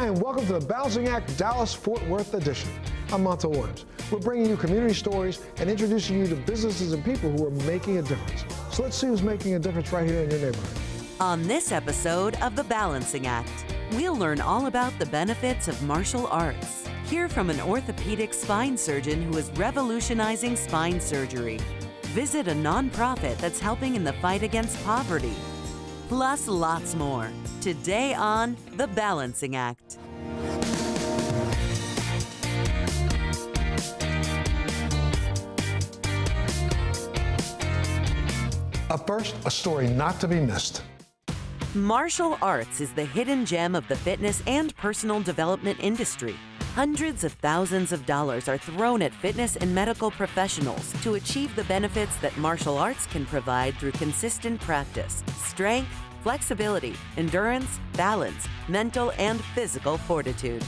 Hi, and welcome to the Balancing Act Dallas-Fort Worth edition. I'm Monta Williams. We're bringing you community stories and introducing you to businesses and people who are making a difference. So let's see who's making a difference right here in your neighborhood. On this episode of The Balancing Act, we'll learn all about the benefits of martial arts. Hear from an orthopedic spine surgeon who is revolutionizing spine surgery. Visit a nonprofit that's helping in the fight against poverty. Plus lots more. Today on The Balancing Act. Up first, a story not to be missed. Martial arts is the hidden gem of the fitness and personal development industry. Hundreds of thousands of dollars are thrown at fitness and medical professionals to achieve the benefits that martial arts can provide through consistent practice, strength, flexibility, endurance, balance, mental and physical fortitude.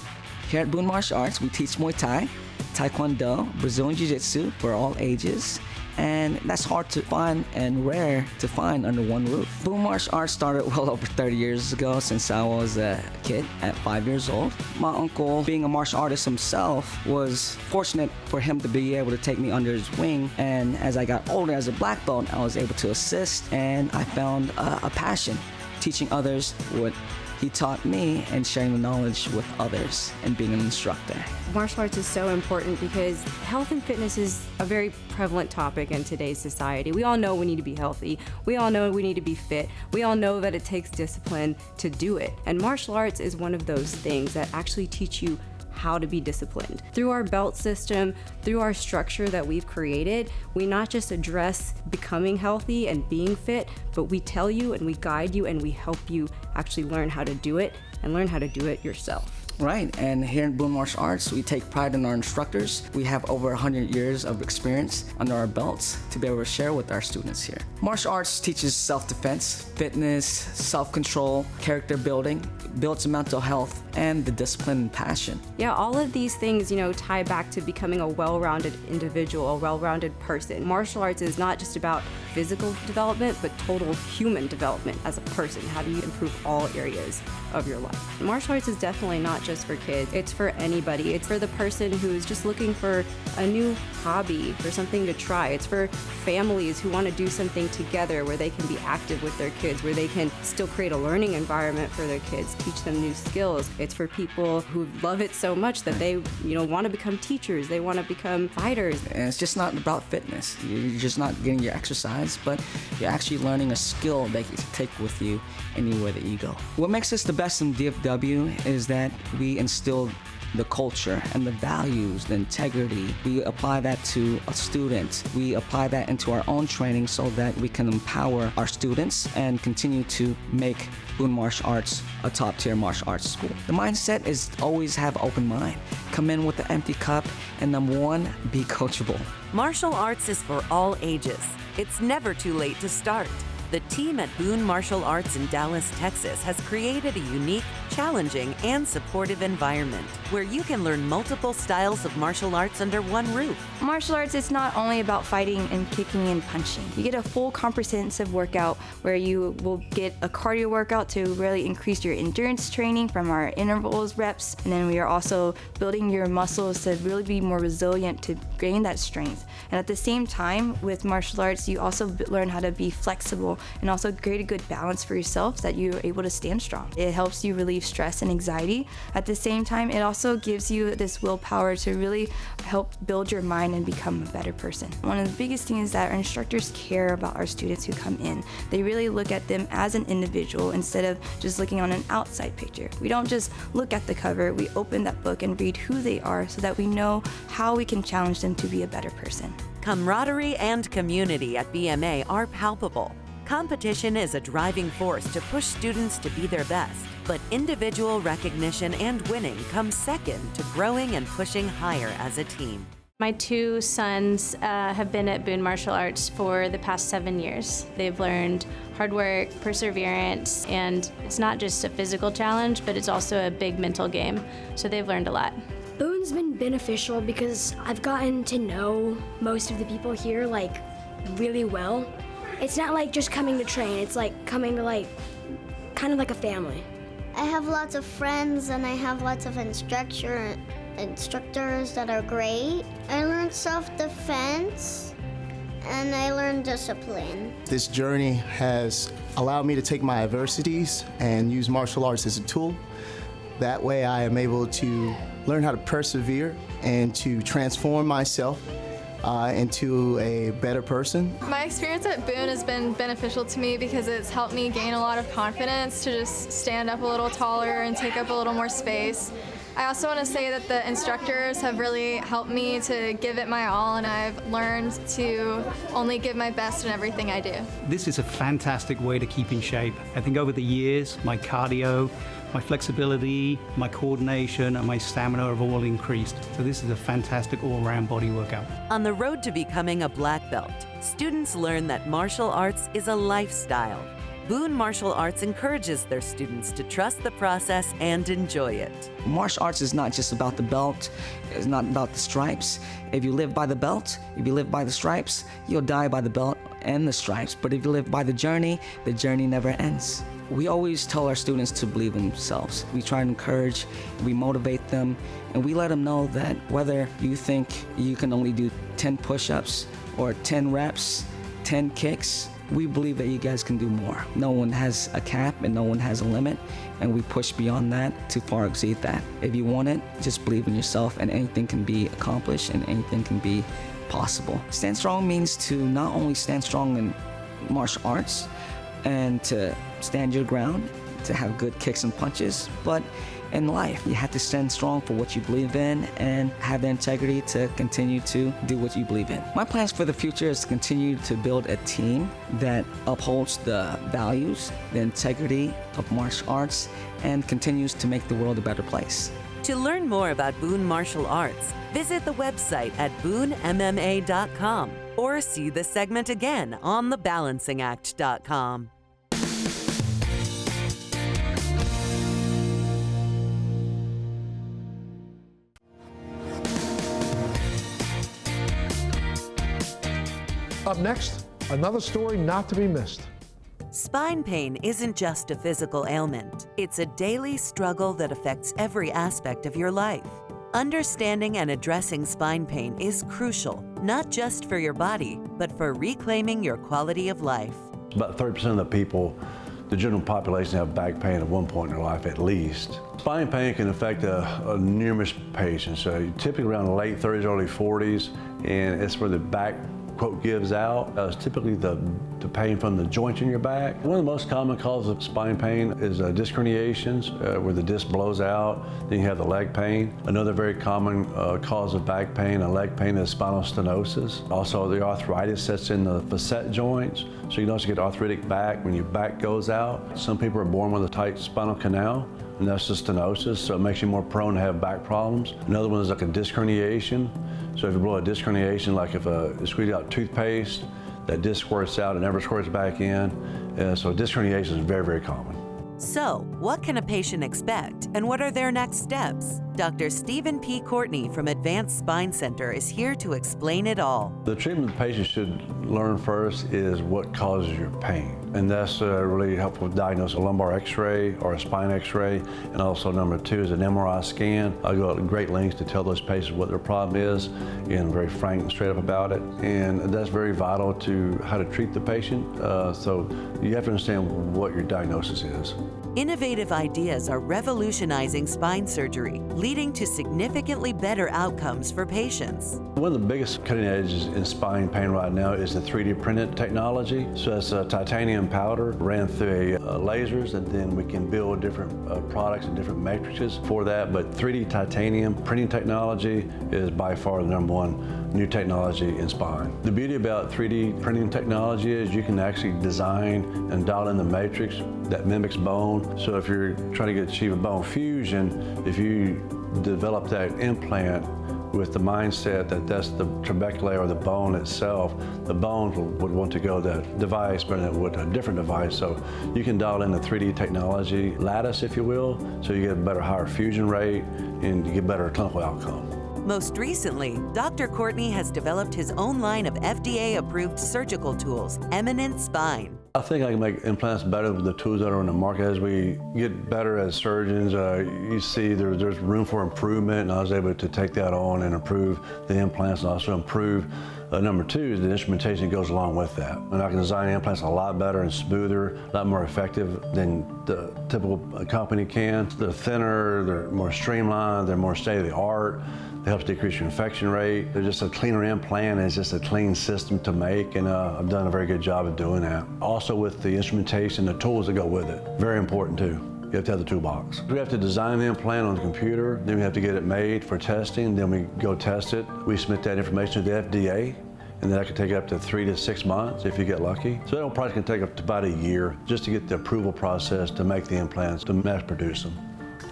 Here at Boon Martial Arts, we teach Muay Thai, Taekwondo, Brazilian Jiu-Jitsu for all ages, and that's hard to find and rare to find under one roof. Boon Martial Arts started well over 30 years ago, since I was a kid at 5 years old. My uncle, being a martial artist himself, was fortunate for him to be able to take me under his wing, and as I got older as a black belt, I was able to assist, and I found a passion teaching others what he taught me and sharing the knowledge with others and being an instructor. Martial arts is so important because health and fitness is a very prevalent topic in today's society. We all know we need to be healthy. We all know we need to be fit. We all know that it takes discipline to do it. And martial arts is one of those things that actually teach you how to be disciplined. Through our belt system, through our structure that we've created, we not just address becoming healthy and being fit, but we tell you and we guide you and we help you actually learn how to do it and learn how to do it yourself. Right, and here in Boon Martial Arts, we take pride in our instructors. We have over 100 years of experience under our belts to be able to share with our students here. Martial arts teaches self-defense, fitness, self-control, character building, builds mental health, and the discipline and passion. Yeah, all of these things, tie back to becoming a well-rounded individual, a well-rounded person. Martial arts is not just about physical development, but total human development as a person. How do you improve all areas of your life? Martial arts is definitely not just for kids. It's for anybody. It's for the person who's just looking for a new hobby, for something to try. It's for families who want to do something together where they can be active with their kids, where they can still create a learning environment for their kids, teach them new skills. It's for people who love it so much that they, want to become teachers. They want to become fighters. And it's just not about fitness. You're just not getting your exercise, but you're actually learning a skill that you can take with you anywhere that you go. What makes us the best in DFW is that we instill the culture and the values, the integrity. We apply that to a student. We apply that into our own training so that we can empower our students and continue to make Boon Martial Arts a top-tier martial arts school. The mindset is always have open mind. Come in with an empty cup, and number one, be coachable. Martial arts is for all ages. It's never too late to start. The team at Boon Martial Arts in Dallas, Texas has created a unique, challenging, and supportive environment where you can learn multiple styles of martial arts under one roof. Martial arts is not only about fighting and kicking and punching. You get a full comprehensive workout where you will get a cardio workout to really increase your endurance training from our intervals reps, and then we are also building your muscles to really be more resilient to gain that strength. And at the same time, with martial arts, you also learn how to be flexible and also create a good balance for yourself so that you're able to stand strong. It helps you relieve stress and anxiety. At the same time, it also gives you this willpower to really help build your mind and become a better person. One of the biggest things is that our instructors care about our students who come in. They really look at them as an individual instead of just looking on an outside picture. We don't just look at the cover, we open that book and read who they are so that we know how we can challenge them to be a better person. Camaraderie and community at BMA are palpable. Competition is a driving force to push students to be their best, but individual recognition and winning comes second to growing and pushing higher as a team. My two sons have been at Boon Martial Arts for the past 7 years. They've learned hard work, perseverance, and it's not just a physical challenge, but it's also a big mental game. So they've learned a lot. Boon's been beneficial because I've gotten to know most of the people here really well. It's not like just coming to train, it's like coming to kind of like a family. I have lots of friends and I have lots of instructors that are great. I learned self-defense and I learned discipline. This journey has allowed me to take my adversities and use martial arts as a tool. That way I am able to learn how to persevere and to transform myself into a better person. My experience at Boone has been beneficial to me because it's helped me gain a lot of confidence to just stand up a little taller and take up a little more space. I also want to say that the instructors have really helped me to give it my all, and I've learned to only give my best in everything I do. This is a fantastic way to keep in shape. I think over the years, my cardio, my flexibility, my coordination, and my stamina have all increased. So this is a fantastic all-around body workout. On the road to becoming a black belt, students learn that martial arts is a lifestyle. Boon Martial Arts encourages their students to trust the process and enjoy it. Martial arts is not just about the belt, it's not about the stripes. If you live by the belt, if you live by the stripes, you'll die by the belt and the stripes. But if you live by the journey never ends. We always tell our students to believe in themselves. We try to encourage, we motivate them, and we let them know that whether you think you can only do 10 push-ups or 10 reps, 10 kicks, we believe that you guys can do more. No one has a cap and no one has a limit, and we push beyond that to far exceed that. If you want it, just believe in yourself, and anything can be accomplished and anything can be possible. Stand strong means to not only stand strong in martial arts and to stand your ground, to have good kicks and punches, but in life, you have to stand strong for what you believe in and have the integrity to continue to do what you believe in. My plans for the future is to continue to build a team that upholds the values, the integrity of martial arts, and continues to make the world a better place. To learn more about Boon Martial Arts, visit the website at boonmma.com or see the segment again on thebalancingact.com. Up next, another story not to be missed. Spine pain isn't just a physical ailment. It's a daily struggle that affects every aspect of your life. Understanding and addressing spine pain is crucial, not just for your body, but for reclaiming your quality of life. About 30% of the people, the general population, have back pain at one point in their life at least. Spine pain can affect numerous patients, typically around the late 30s, early 40s, and it's where the back quote gives out. It's typically the pain from the joints in your back. One of the most common causes of spine pain is disc herniations, where the disc blows out. Then you have the leg pain. Another very common cause of back pain and leg pain is spinal stenosis. Also, the arthritis sets in the facet joints, so you notice you get arthritic back when your back goes out. Some people are born with a tight spinal canal, and that's the stenosis, so it makes you more prone to have back problems. Another one is like a disc herniation. So if you blow a disc herniation, like if you squeeze out toothpaste, that disc squirts out and never squirts back in. So disc herniation is very, very common. So, what can a patient expect, and what are their next steps? Dr. Stephen P. Courtney from Advanced Spine Center is here to explain it all. The treatment the patient should learn first is what causes your pain. And that's really helpful to diagnose a lumbar x-ray or a spine x-ray. And also number two is an MRI scan. I go to great lengths to tell those patients what their problem is and very frank and straight up about it. And that's very vital to how to treat the patient. So you have to understand what your diagnosis is. Innovative ideas are revolutionizing spine surgery, leading to significantly better outcomes for patients. One of the biggest cutting edges in spine pain right now is the 3D printed technology. So it's a titanium powder ran through lasers, and then we can build different products and different matrices for that. But 3D titanium printing technology is by far the #1 new technology in spine. The beauty about 3D printing technology is you can actually design and dial in the matrix that mimics bone. So if you're trying to achieve a bone fusion, if you develop that implant with the mindset that that's the trabeculae or the bone itself, the bones would want to go that device better than it would a different device. So you can dial in the 3D technology lattice, if you will, so you get a better, higher fusion rate and you get better clinical outcome. Most recently, Dr. Courtney has developed his own line of FDA-approved surgical tools, Eminent Spine. I think I can make implants better with the tools that are on the market. As we get better as surgeons, you see there's room for improvement, and I was able to take that on and improve the implants and also improve number two is the instrumentation that goes along with that. And I can design implants a lot better and smoother, a lot more effective than the typical company can. They're thinner, they're more streamlined, they're more state-of-the-art. It helps decrease your infection rate. They're just a cleaner implant, and it's just a clean system to make, and I've done a very good job of doing that. Also with the instrumentation, the tools that go with it, very important too. You have to have the toolbox. We have to design the implant on the computer, then we have to get it made for testing, then we go test it. We submit that information to the FDA, and that can take up to 3 to 6 months if you get lucky. So that probably can take up to about a year just to get the approval process to make the implants, to mass produce them.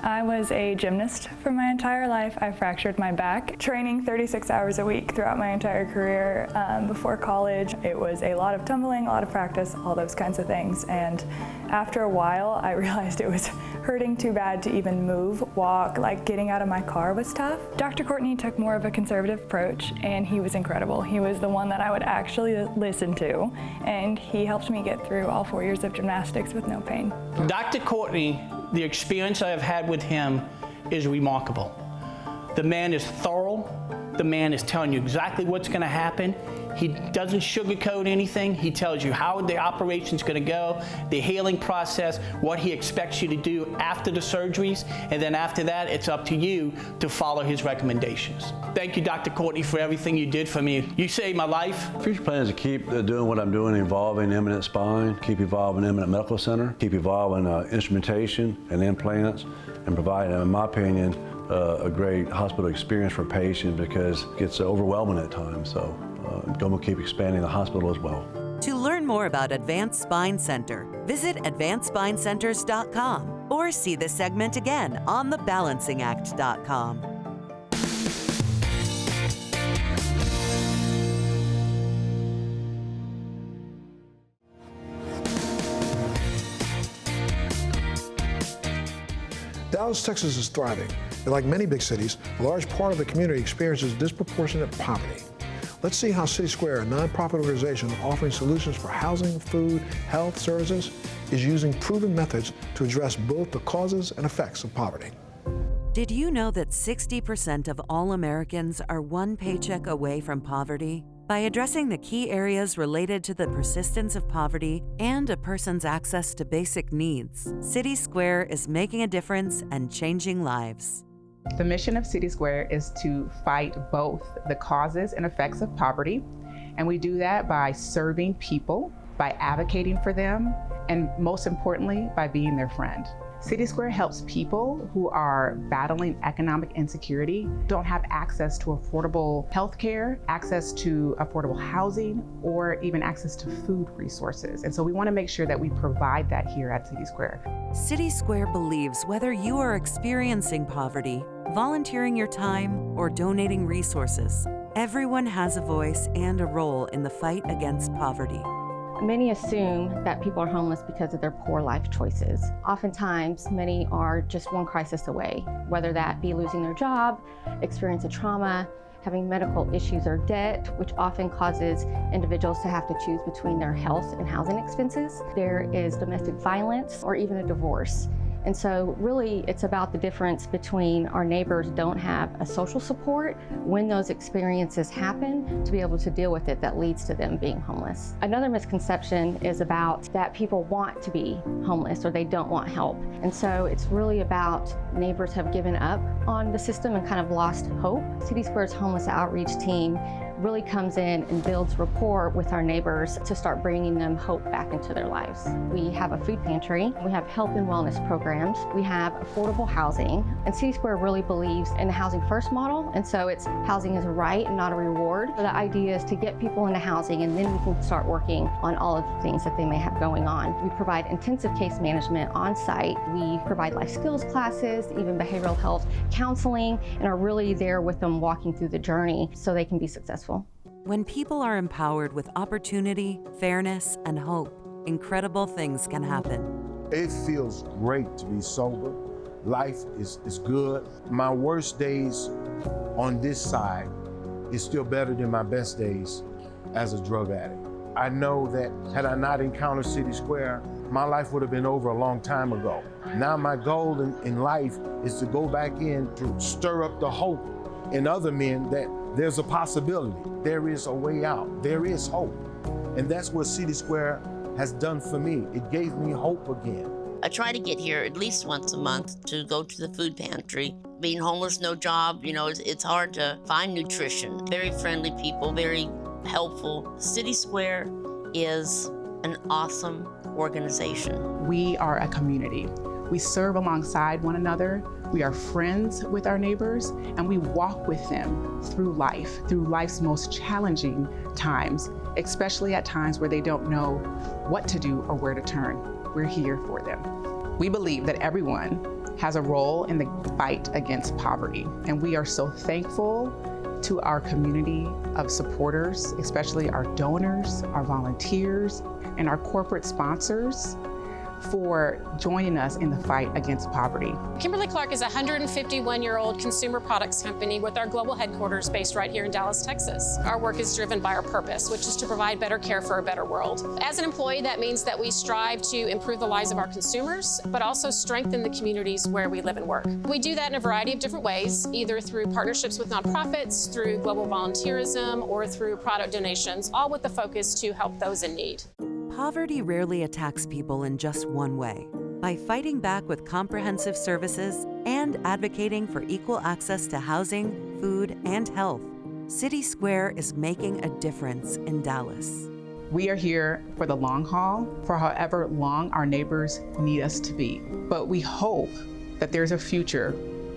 I was a gymnast for my entire life. I fractured my back, training 36 hours a week throughout my entire career. Before college, it was a lot of tumbling, a lot of practice, all those kinds of things. And after a while, I realized it was hurting too bad to even move, walk, like getting out of my car was tough. Dr. Courtney took more of a conservative approach, and he was incredible. He was the one that I would actually listen to, and he helped me get through all 4 years of gymnastics with no pain. Dr. Courtney, the experience I have had with him is remarkable. The man is thorough. The man is telling you exactly what's going to happen. He doesn't sugarcoat anything. He tells you how the operation's going to go, the healing process, what he expects you to do after the surgeries, and then after that, it's up to you to follow his recommendations. Thank you, Dr. Courtney, for everything you did for me. You saved my life. Future plan is to keep doing what I'm doing, evolving Eminent Spine, keep evolving Eminent Medical Center, keep evolving instrumentation and implants, and providing, in my opinion, a great hospital experience for patients because it gets overwhelming at times. So I'm going to keep expanding the hospital as well. To learn more about Advanced Spine Center, visit advancedspinecenters.com or see this segment again on thebalancingact.com. Dallas, Texas is thriving, and like many big cities, a large part of the community experiences disproportionate poverty. Let's see how CitySquare, a nonprofit organization offering solutions for housing, food, health services, is using proven methods to address both the causes and effects of poverty. Did you know that 60% of all Americans are one paycheck away from poverty? By addressing the key areas related to the persistence of poverty and a person's access to basic needs, CitySquare is making a difference and changing lives. The mission of CitySquare is to fight both the causes and effects of poverty, and we do that by serving people, by advocating for them, and most importantly, by being their friend. CitySquare helps people who are battling economic insecurity, don't have access to affordable healthcare, access to affordable housing, or even access to food resources. And so we want to make sure that we provide that here at CitySquare. CitySquare believes whether you are experiencing poverty, volunteering your time, or donating resources, everyone has a voice and a role in the fight against poverty. Many assume that people are homeless because of their poor life choices. Oftentimes, many are just one crisis away, whether that be losing their job, experience a trauma, having medical issues or debt, which often causes individuals to have to choose between their health and housing expenses. There is domestic violence or even a divorce. And so really it's about the difference between our neighbors don't have a social support when those experiences happen to be able to deal with it that leads to them being homeless. Another misconception is about that people want to be homeless or they don't want help. And so it's really about neighbors have given up on the system and kind of lost hope. CitySquare's homeless outreach team really comes in and builds rapport with our neighbors to start bringing them hope back into their lives. We have a food pantry, we have health and wellness programs, we have affordable housing, and CitySquare really believes in the housing first model, and so it's housing is a right and not a reward. So the idea is to get people into housing and then we can start working on all of the things that they may have going on. We provide intensive case management on site, we provide life skills classes, even behavioral health counseling, and are really there with them walking through the journey so they can be successful. When people are empowered with opportunity, fairness, and hope, incredible things can happen. It feels great to be sober. Life is good. My worst days on this side is still better than my best days as a drug addict. I know that had I not encountered CitySquare, my life would have been over a long time ago. Now my goal in life is to go back in to stir up the hope in other men that there's a possibility. There is a way out. There is hope. And that's what CitySquare has done for me. It gave me hope again. I try to get here at least once a month to go to the food pantry. Being homeless, no job, you know, it's hard to find nutrition. Very friendly people, very helpful. CitySquare is an awesome organization. We are a community. We serve alongside one another. We are friends with our neighbors, and we walk with them through life's most challenging times, especially at times where they don't know what to do or where to turn. We're here for them. We believe that everyone has a role in the fight against poverty, and we are so thankful to our community of supporters, especially our donors, our volunteers, and our corporate sponsors for joining us in the fight against poverty. Kimberly-Clark is a 151-year-old consumer products company with our global headquarters based right here in Dallas, Texas. Our work is driven by our purpose, which is to provide better care for a better world. As an employee, that means that we strive to improve the lives of our consumers, but also strengthen the communities where we live and work. We do that in a variety of different ways, either through partnerships with nonprofits, through global volunteerism, or through product donations, all with the focus to help those in need. Poverty rarely attacks people in just one way. By fighting back with comprehensive services and advocating for equal access to housing, food, and health, CitySquare is making a difference in Dallas. We are here for the long haul, for however long our neighbors need us to be. But we hope that there's a future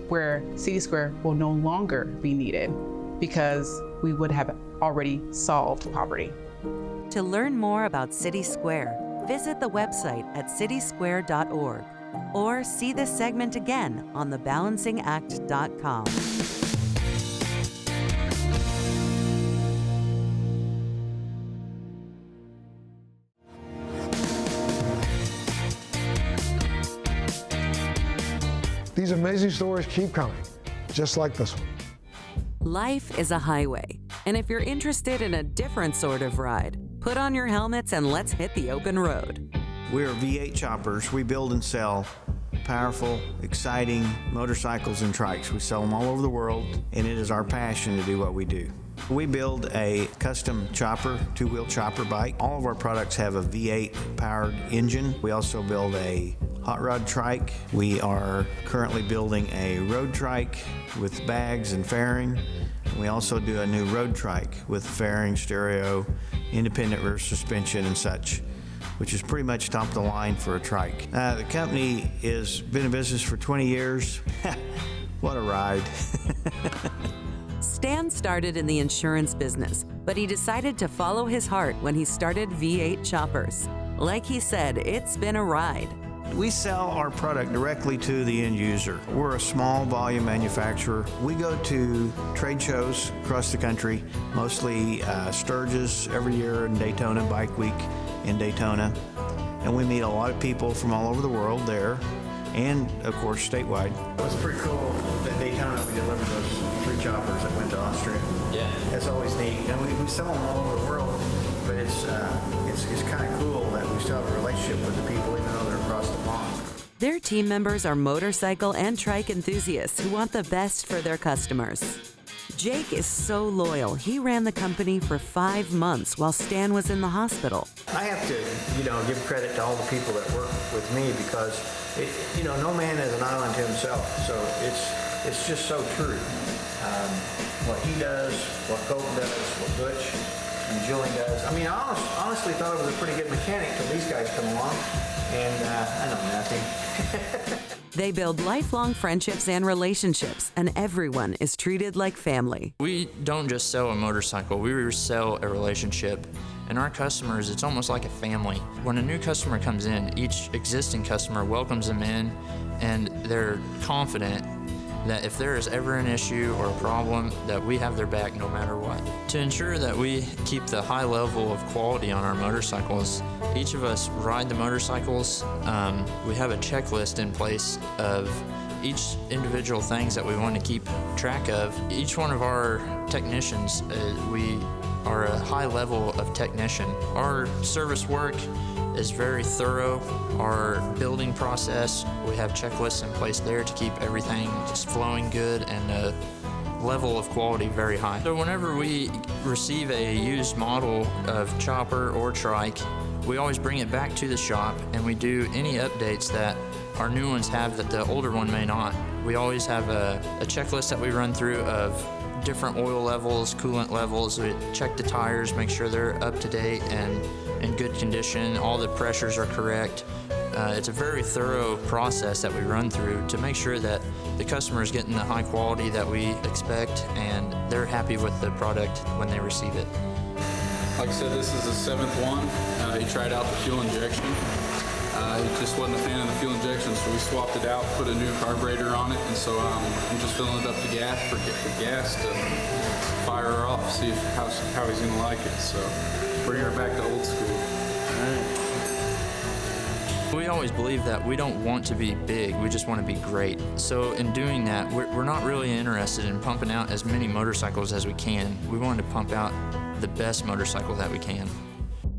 where CitySquare will no longer be needed because we would have already solved poverty. To learn more about CitySquare, visit the website at citysquare.org or see this segment again on thebalancingact.com. These amazing stories keep coming, just like this one. Life is a highway, and if you're interested in a different sort of ride, put on your helmets and let's hit the open road. We're V8 choppers. We build and sell powerful, exciting motorcycles and trikes. We sell them all over the world, and it is our passion to do what we do. We build a custom chopper, two-wheel chopper bike. All of our products have a V8 powered engine. We also build a hot rod trike. We are currently building a road trike with bags and fairing. We also do a new road trike with fairing, stereo, independent rear suspension and such, which is pretty much top of the line for a trike. The company has been in business for 20 years. What a ride. Stan started in the insurance business, but he decided to follow his heart when he started V8 Choppers. Like he said, it's been a ride. We sell our product directly to the end user. We're a small volume manufacturer. We go to trade shows across the country, mostly Sturgis every year and Daytona Bike Week in Daytona. And we meet a lot of people from all over the world there and, of course, statewide. It was pretty cool that Daytona we delivered those 3 choppers that went to Austria. Yeah. That's always neat. And we sell them all over the world, but it's kind of cool that we still have a relationship with the people even though they're across the pond. Their team members are motorcycle and trike enthusiasts who want the best for their customers. Jake is so loyal, he ran the company for 5 months while Stan was in the hospital. I have to, give credit to all the people that work with me because, no man is an island to himself. So it's just so true. What he does, what Colton does, what Butch and Julian does. I mean, I honestly thought I was a pretty good mechanic till these guys come along, and I know nothing. They build lifelong friendships and relationships, and everyone is treated like family. We don't just sell a motorcycle, we sell a relationship. And our customers, it's almost like a family. When a new customer comes in, each existing customer welcomes them in, and they're confident that if there is ever an issue or a problem, that we have their back no matter what. To ensure that we keep the high level of quality on our motorcycles, each of us ride the motorcycles. We have a checklist in place of each individual things that we want to keep track of. Each one of our technicians, we are a high level of technician. Our service work is very thorough. Our building process, we have checklists in place there to keep everything just flowing good and the level of quality very high. So whenever we receive a used model of chopper or trike, we always bring it back to the shop and we do any updates that our new ones have that the older one may not. We always have a checklist that we run through of different oil levels, coolant levels. We check the tires, make sure they're up to date and in good condition. All the pressures are correct. It's a very thorough process that we run through to make sure that the customer is getting the high quality that we expect and they're happy with the product when they receive it. Like I said, this is the 7th one. He tried out the fuel injection. He just wasn't a fan of the fuel injection, so we swapped it out, put a new carburetor on it, and so I'm just filling it up to gas to fire her off, see how he's gonna like it. So bring her back to old school. All right. We always believe that we don't want to be big, we just want to be great. So in doing that, we're not really interested in pumping out as many motorcycles as we can. We want to pump out the best motorcycle that we can.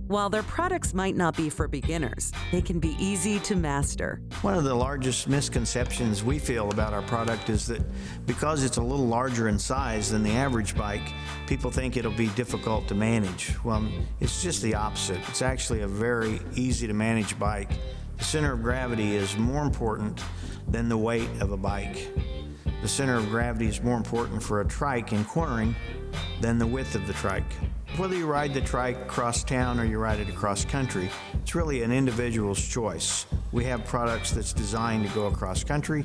While their products might not be for beginners, they can be easy to master. One of the largest misconceptions we feel about our product is that because it's a little larger in size than the average bike, people think it'll be difficult to manage. Well, it's just the opposite. It's actually a very easy to manage bike. The center of gravity is more important than the weight of a bike. The center of gravity is more important for a trike in cornering than the width of the trike. Whether you ride the trike across town or you ride it across country, it's really an individual's choice. We have products that's designed to go across country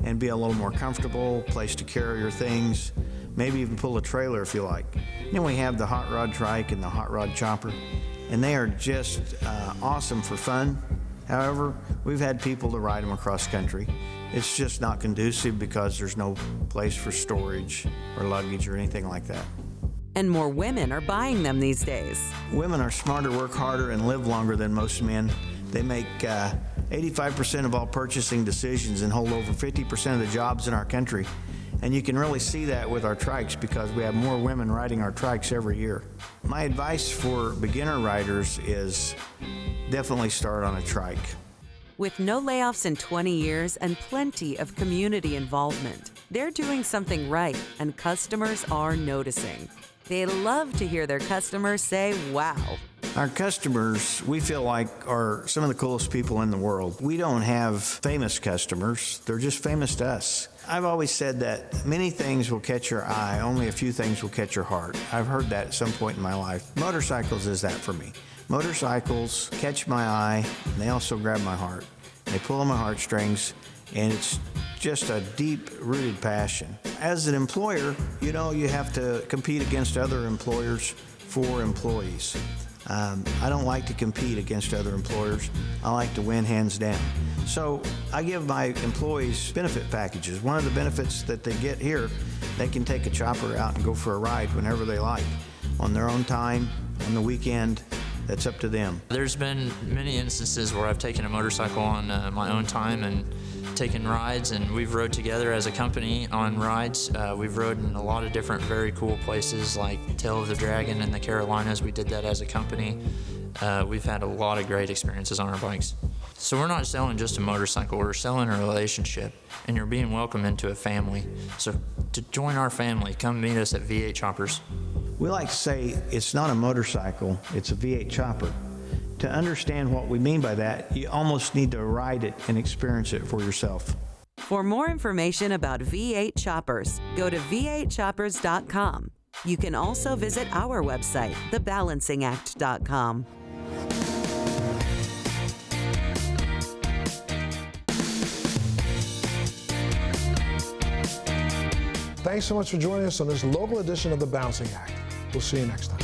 and be a little more comfortable, place to carry your things, maybe even pull a trailer if you like. Then we have the hot rod trike and the hot rod chopper, and they are just awesome for fun. However, we've had people to ride them across country. It's just not conducive because there's no place for storage or luggage or anything like that. And more women are buying them these days. Women are smarter, work harder, and live longer than most men. They make 85% of all purchasing decisions and hold over 50% of the jobs in our country. And you can really see that with our trikes because we have more women riding our trikes every year. My advice for beginner riders is definitely start on a trike. With no layoffs in 20 years and plenty of community involvement, they're doing something right and customers are noticing. They love to hear their customers say, wow. Our customers, we feel like, are some of the coolest people in the world. We don't have famous customers. They're just famous to us. I've always said that many things will catch your eye, only a few things will catch your heart. I've heard that at some point in my life. Motorcycles is that for me. Motorcycles catch my eye, and they also grab my heart. They pull on my heartstrings, and it's just a deep-rooted passion. As an employer, you know you have to compete against other employers for employees. I don't like to compete against other employers. I like to win hands down. So I give my employees benefit packages. One of the benefits that they get here, they can take a chopper out and go for a ride whenever they like, on their own time, on the weekend. That's up to them. There's been many instances where I've taken a motorcycle on my own time and taken rides, and we've rode together as a company on rides. We've rode in a lot of different very cool places like Tail of the Dragon in the Carolinas. We did that as a company. We've had a lot of great experiences on our bikes. So we're not selling just a motorcycle, we're selling a relationship, and you're being welcomed into a family. So to join our family, come meet us at V8 Choppers. We like to say it's not a motorcycle, it's a V8 chopper. To understand what we mean by that, you almost need to ride it and experience it for yourself. For more information about V8 Choppers, go to v8choppers.com. You can also visit our website, thebalancingact.com. Thanks so much for joining us on this local edition of The Balancing Act. We'll see you next time.